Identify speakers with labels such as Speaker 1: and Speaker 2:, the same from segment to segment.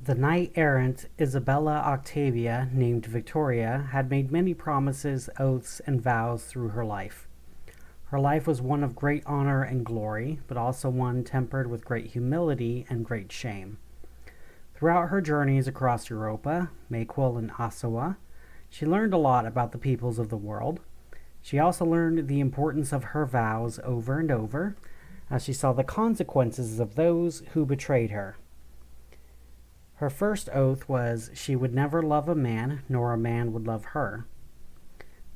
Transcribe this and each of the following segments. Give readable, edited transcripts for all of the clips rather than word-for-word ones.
Speaker 1: The knight-errant Isabella Octavia, named Victoria, had made many promises, oaths, and vows through her life. Her life was one of great honor and glory, but also one tempered with great humility and great shame. Throughout her journeys across Europa, Mayquil, and Asawa, she learned a lot about the peoples of the world. She also learned the importance of her vows over and over, as she saw the consequences of those who betrayed her. Her first oath was she would never love a man, nor a man would love her.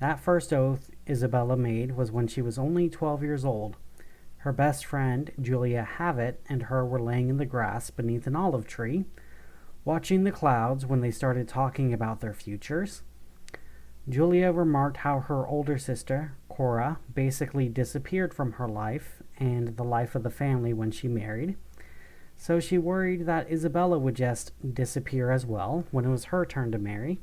Speaker 1: That first oath Isabella made was when she was only 12 years old. Her best friend, Julia Havitt, and her were laying in the grass beneath an olive tree, watching the clouds when they started talking about their futures. Julia remarked how her older sister, Cora, basically disappeared from her life and the life of the family when she married. So she worried that Isabella would just disappear as well when it was her turn to marry.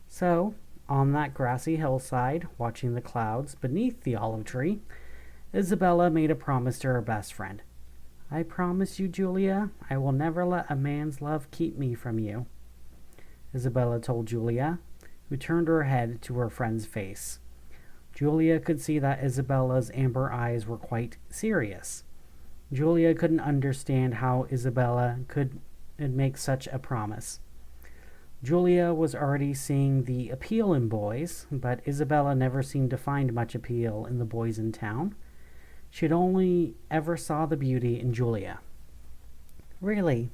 Speaker 1: So, on that grassy hillside, watching the clouds beneath the olive tree, Isabella made a promise to her best friend. "I promise you, Julia, I will never let a man's love keep me from you," Isabella told Julia, who turned her head to her friend's face. Julia could see that Isabella's amber eyes were quite serious. Julia couldn't understand how Isabella could make such a promise. Julia was already seeing the appeal in boys, but Isabella never seemed to find much appeal in the boys in town. She'd only ever saw the beauty in Julia. "Really,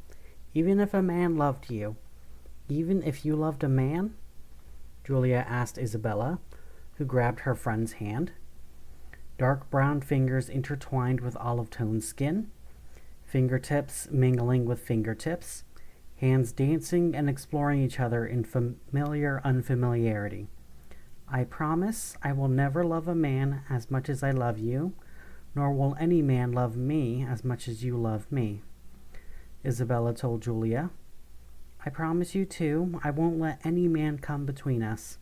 Speaker 1: even if a man loved you, even if you loved a man?" Julia asked Isabella, who grabbed her friend's hand. Dark brown fingers intertwined with olive-toned skin, fingertips mingling with fingertips, hands dancing and exploring each other in familiar unfamiliarity. "I promise I will never love a man as much as I love you, nor will any man love me as much as you love me," Isabella told Julia. "I promise you, too, I won't let any man come between us,"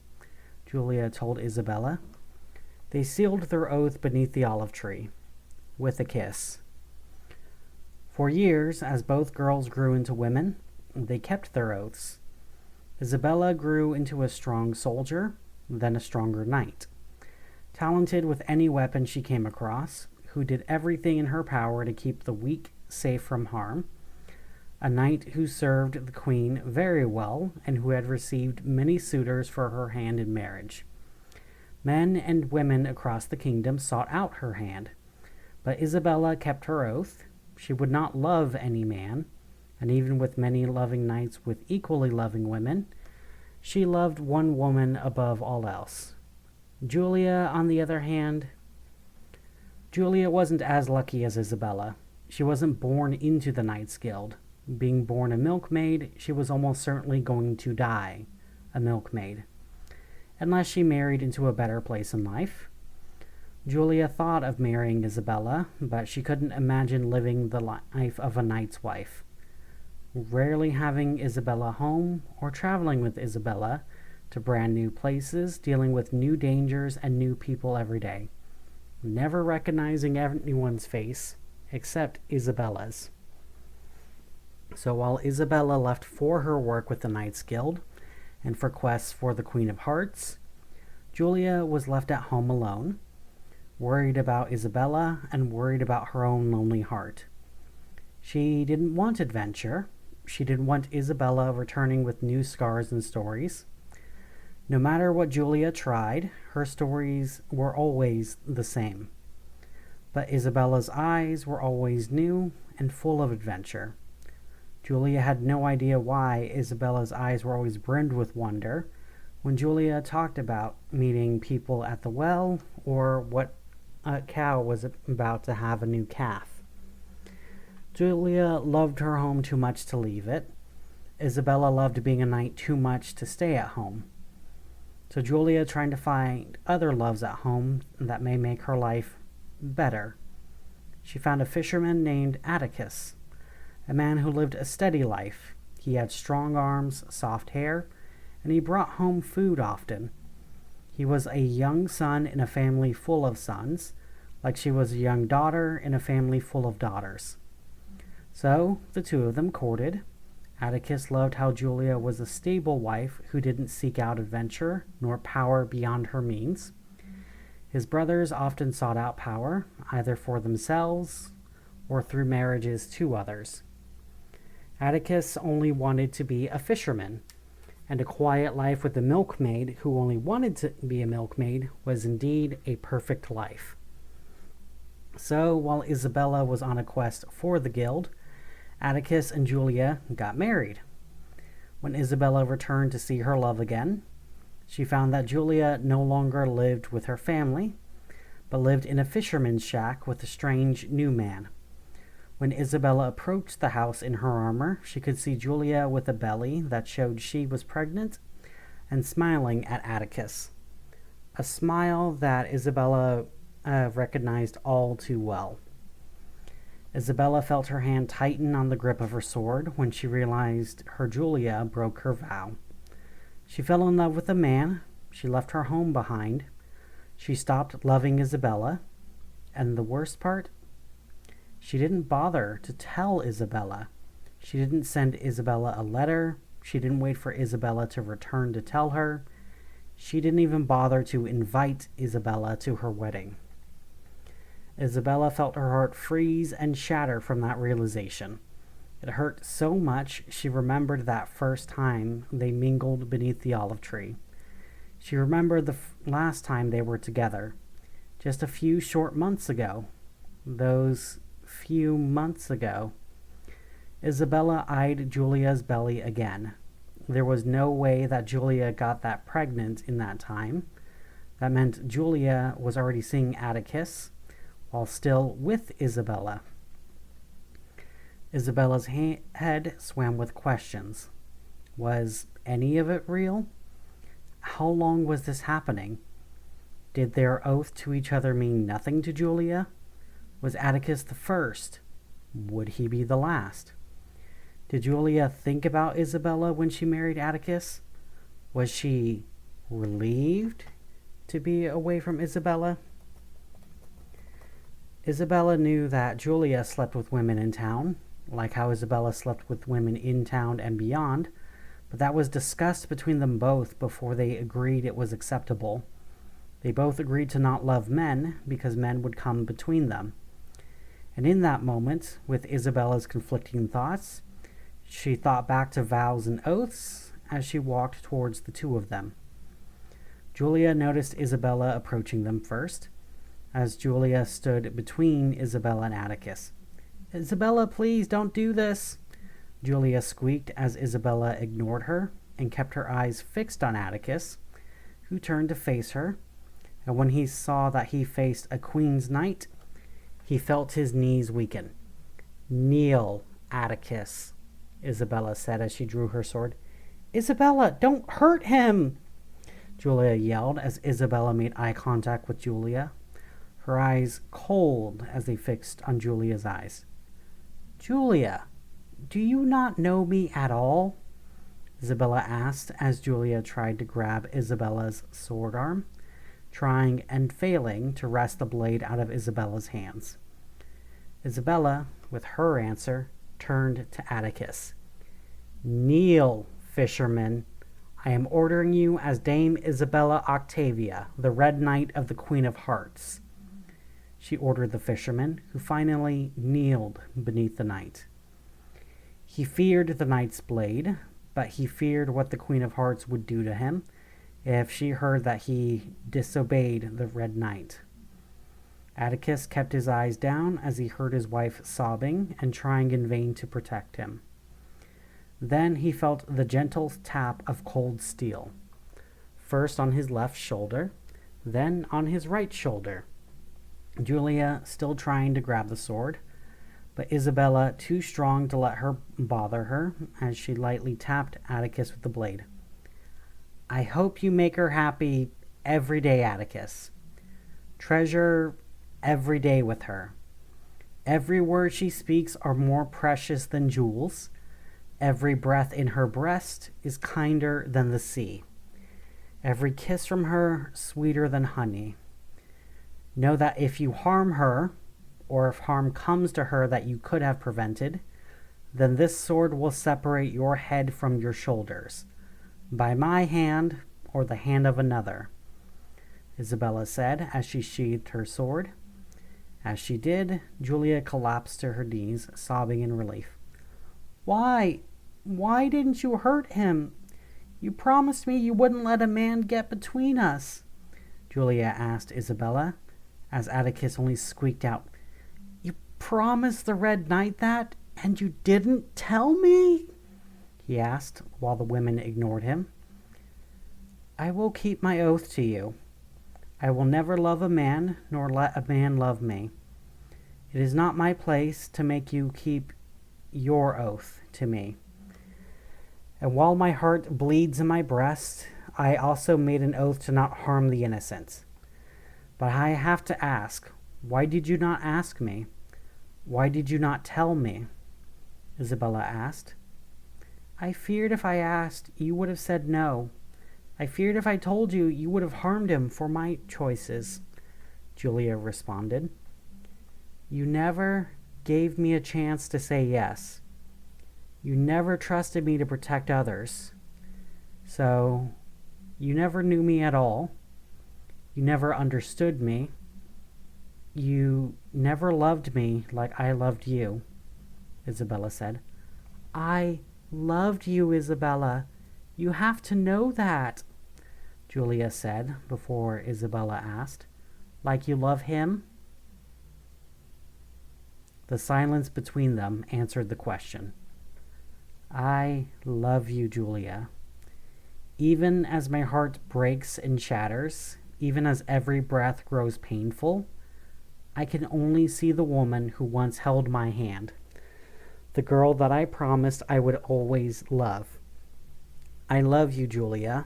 Speaker 1: Julia told Isabella. They sealed their oath beneath the olive tree, with a kiss. For years, as both girls grew into women, they kept their oaths. Isabella grew into a strong soldier, then a stronger knight. Talented with any weapon she came across, who did everything in her power to keep the weak safe from harm. A knight who served the queen very well and who had received many suitors for her hand in marriage. Men and women across the kingdom sought out her hand, but Isabella kept her oath. She would not love any man, and even with many loving knights with equally loving women, she loved one woman above all else. Julia, on the other hand, Julia wasn't as lucky as Isabella. She wasn't born into the Knights Guild. Being born a milkmaid, she was almost certainly going to die a milkmaid, unless she married into a better place in life. Julia thought of marrying Isabella, but she couldn't imagine living the life of a knight's wife. Rarely having Isabella home or traveling with Isabella to brand new places, dealing with new dangers and new people every day. Never recognizing anyone's face except Isabella's. So while Isabella left for her work with the Knights Guild and for quests for the Queen of Hearts, Julia was left at home alone, worried about Isabella and worried about her own lonely heart. She didn't want adventure. She didn't want Isabella returning with new scars and stories. No matter what Julia tried, her stories were always the same. But Isabella's eyes were always new and full of adventure. Julia had no idea why Isabella's eyes were always brimmed with wonder when Julia talked about meeting people at the well or what a cow was about to have a new calf. Julia loved her home too much to leave it. Isabella loved being a knight too much to stay at home. So Julia trying to find other loves at home that may make her life better. She found a fisherman named Atticus, a man who lived a steady life. He had strong arms, soft hair, and he brought home food often. He was a young son in a family full of sons, like she was a young daughter in a family full of daughters. So the two of them courted. Atticus loved how Julia was a stable wife who didn't seek out adventure nor power beyond her means. His brothers often sought out power, either for themselves or through marriages to others. Atticus only wanted to be a fisherman, and a quiet life with a milkmaid who only wanted to be a milkmaid was indeed a perfect life. So, while Isabella was on a quest for the guild, Atticus and Julia got married. When Isabella returned to see her love again, she found that Julia no longer lived with her family, but lived in a fisherman's shack with a strange new man. When Isabella approached the house in her armor, she could see Julia with a belly that showed she was pregnant and smiling at Atticus. A smile that Isabella recognized all too well. Isabella felt her hand tighten on the grip of her sword when she realized her Julia broke her vow. She fell in love with a man. She left her home behind. She stopped loving Isabella. And the worst part? She didn't bother to tell Isabella. She didn't send Isabella a letter. She didn't wait for Isabella to return to tell her. She didn't even bother to invite Isabella to her wedding. Isabella felt her heart freeze and shatter from that realization. It hurt so much she remembered that first time they mingled beneath the olive tree. She remembered the last time they were together, just a few short months ago. Those few months ago. Isabella eyed Julia's belly again. There was no way that Julia got that pregnant in that time. That meant Julia was already seeing Atticus while still with Isabella. Isabella's head swam with questions. Was any of it real? How long was this happening? Did their oath to each other mean nothing to Julia? Was Atticus the first? Would he be the last? Did Julia think about Isabella when she married Atticus? Was she relieved to be away from Isabella? Isabella knew that Julia slept with women in town, like how Isabella slept with women in town and beyond, but that was discussed between them both before they agreed it was acceptable. They both agreed to not love men because men would come between them. And in that moment, with Isabella's conflicting thoughts, she thought back to vows and oaths as she walked towards the two of them. Julia noticed Isabella approaching them first, as Julia stood between Isabella and Atticus. "Isabella, please don't do this," Julia squeaked as Isabella ignored her and kept her eyes fixed on Atticus, who turned to face her, and when he saw that he faced a queen's knight, he felt his knees weaken. "Kneel, Atticus," Isabella said as she drew her sword. "Isabella, don't hurt him!" Julia yelled as Isabella made eye contact with Julia, her eyes cold as they fixed on Julia's eyes. "Julia, do you not know me at all?" Isabella asked as Julia tried to grab Isabella's sword arm, trying and failing to wrest the blade out of Isabella's hands. Isabella, with her answer, turned to Atticus. "Kneel, fisherman. I am ordering you as Dame Isabella Octavia, the Red Knight of the Queen of Hearts," she ordered the fisherman, who finally kneeled beneath the knight. He feared the knight's blade, but he feared what the Queen of Hearts would do to him if she heard that he disobeyed the Red Knight. Atticus kept his eyes down as he heard his wife sobbing and trying in vain to protect him. Then he felt the gentle tap of cold steel, first on his left shoulder, then on his right shoulder. Julia still trying to grab the sword, but Isabella too strong to let her bother her as she lightly tapped Atticus with the blade. "I hope you make her happy every day, Atticus. Treasure every day with her. Every word she speaks are more precious than jewels. Every breath in her breast is kinder than the sea. Every kiss from her sweeter than honey. Know that if you harm her, or if harm comes to her that you could have prevented, Then this sword will separate your head from your shoulders, by my hand or the hand of another, Isabella said as she sheathed her sword. As she did, Julia collapsed to her knees, sobbing in relief. Why? Why didn't you hurt him? You promised me you wouldn't let a man get between us, Julia asked Isabella, as Atticus only squeaked out, You promised the Red Knight that, and you didn't tell me? He asked, while the women ignored him. I will keep my oath to you. I will never love a man, nor let a man love me. It is not my place to make you keep your oath to me. And while my heart bleeds in my breast, I also made an oath to not harm the innocent. But I have to ask, why did you not ask me? Why did you not tell me? Isabella asked. I feared if I asked, you would have said no. I feared if I told you, you would have harmed him for my choices, Julia responded. You never gave me a chance to say yes. You never trusted me to protect others. So, you never knew me at all. You never understood me. You never loved me like I loved you, Isabella said. I loved you, Isabella. You have to know that, Julia said before Isabella asked. Like you love him? The silence between them answered the question. I love you, Julia. Even as my heart breaks and shatters, even as every breath grows painful, I can only see the woman who once held my hand, the girl that I promised I would always love. I love you, Julia,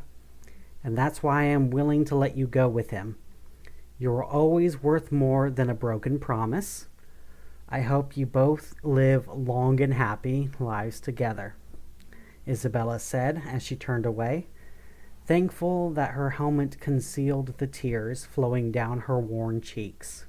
Speaker 1: and that's why I am willing to let you go with him. You are always worth more than a broken promise. I hope you both live long and happy lives together, Isabella said as she turned away, thankful that her helmet concealed the tears flowing down her worn cheeks.